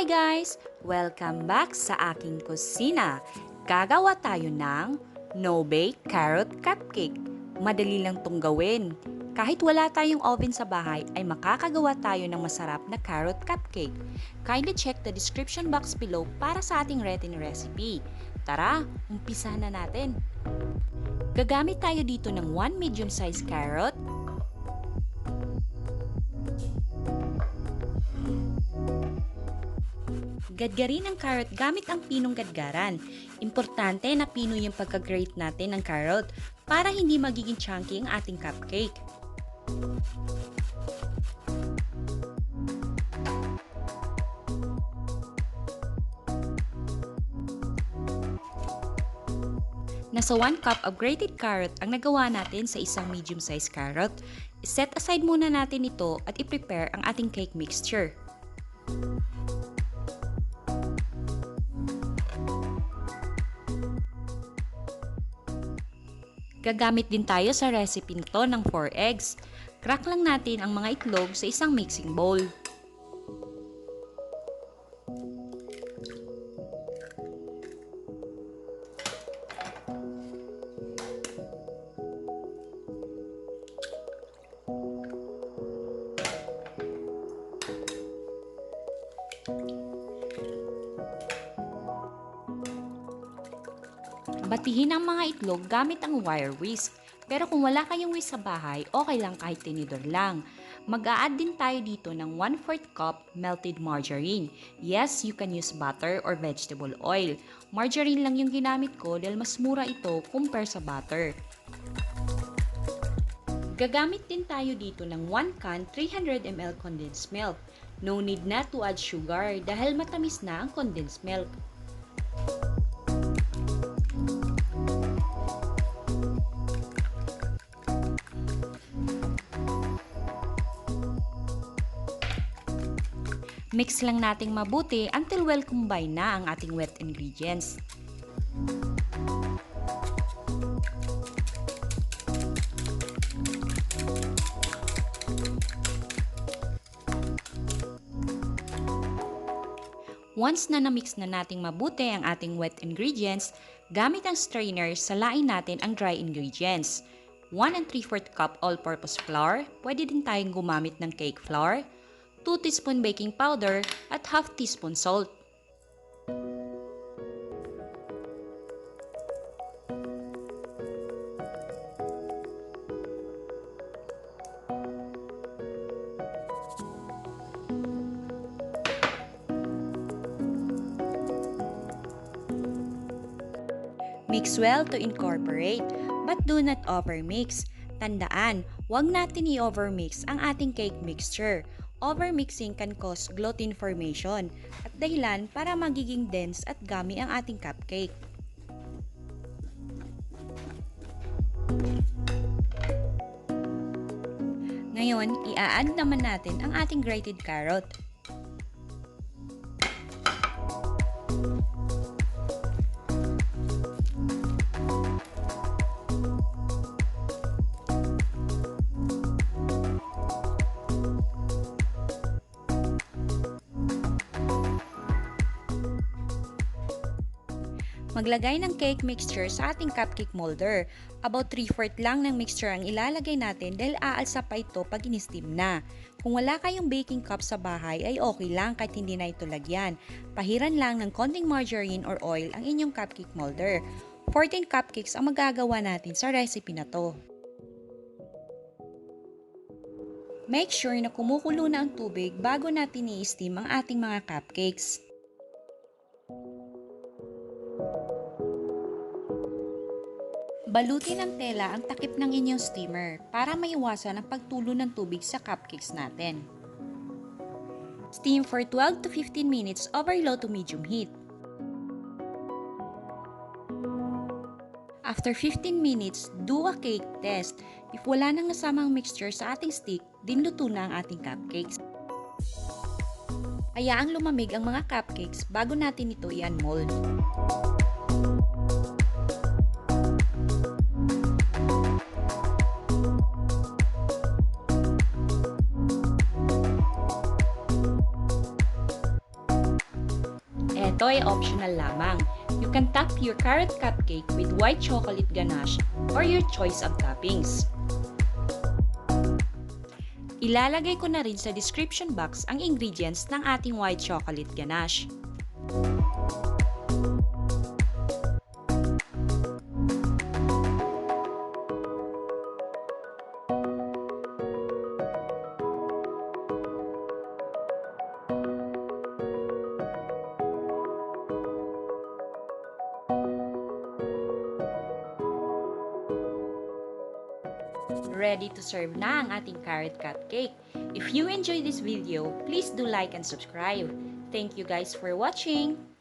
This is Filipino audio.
Hi guys! Welcome back sa aking kusina. Gagawa tayo ng no-bake carrot cupcake. Madali lang tong gawin. Kahit wala tayong oven sa bahay ay makakagawa tayo ng masarap na carrot cupcake. Kindly check the description box below para sa ating written recipe. Tara, umpisa na natin. Gagamit tayo dito ng 1 medium-sized carrot, gadgarin ang carrot gamit ang pinong gadgaran. Importante na pino yung pagka-grate natin ng carrot para hindi magiging chunky ang ating cupcake. Nasa 1 cup of grated carrot ang nagawa natin sa isang medium-sized carrot. Set aside muna natin ito at i-prepare ang ating cake mixture. Gagamit din tayo sa recipe nito ng 4 eggs. Crack lang natin ang mga itlog sa isang mixing bowl. Batihin ang mga itlog gamit ang wire whisk. Pero kung wala kayong whisk sa bahay, okay lang kahit tinidor lang. Mag-a-add din tayo dito ng 1/4 cup melted margarine. Yes, you can use butter or vegetable oil. Margarine lang yung ginamit ko dahil mas mura ito compare sa butter. Gagamit din tayo dito ng 1 can 300 ml condensed milk. No need na to add sugar dahil matamis na ang condensed milk. Mix lang nating mabuti until well combine na ang ating wet ingredients. Once na na-mix na nating mabuti ang ating wet ingredients, gamit ang strainer, salain natin ang dry ingredients. 1 3/4 cup all-purpose flour, pwede din tayong gumamit ng cake flour, 2 teaspoon baking powder at half teaspoon salt. Mix well to incorporate, but do not overmix. Tandaan, huwag natin i-overmix ang ating cake mixture. Overmixing can cause gluten formation at dahilan para magiging dense at gummy ang ating cupcake. Ngayon, i-add naman natin ang ating grated carrot. Maglagay ng cake mixture sa ating cupcake molder. About 3/4 lang ng mixture ang ilalagay natin dahil aalsa pa ito pag in-steam na. Kung wala kayong baking cup sa bahay ay okay lang kahit hindi na ito lagyan. Pahiran lang ng konting margarine or oil ang inyong cupcake molder. 14 cupcakes ang magagawa natin sa recipe na to. Make sure na kumukulo na ang tubig bago natin i-steam ang ating mga cupcakes. Balutin ng tela ang takip ng inyong steamer para maiwasan ang pagtulo ng tubig sa cupcakes natin. Steam for 12 to 15 minutes over low to medium heat. After 15 minutes, do a cake test. If wala nang nasamang mixture sa ating stick, dinluto na ang ating cupcakes. Hayaang lumamig ang mga cupcakes bago natin ito i-unmold. ito ay optional lamang. You can top your carrot cupcake with white chocolate ganache or your choice of toppings. Ilalagay ko na rin sa description box ang ingredients ng ating white chocolate ganache. Ready to serve na ang ating carrot cupcake. If you enjoyed this video, please do like and subscribe. Thank you guys for watching!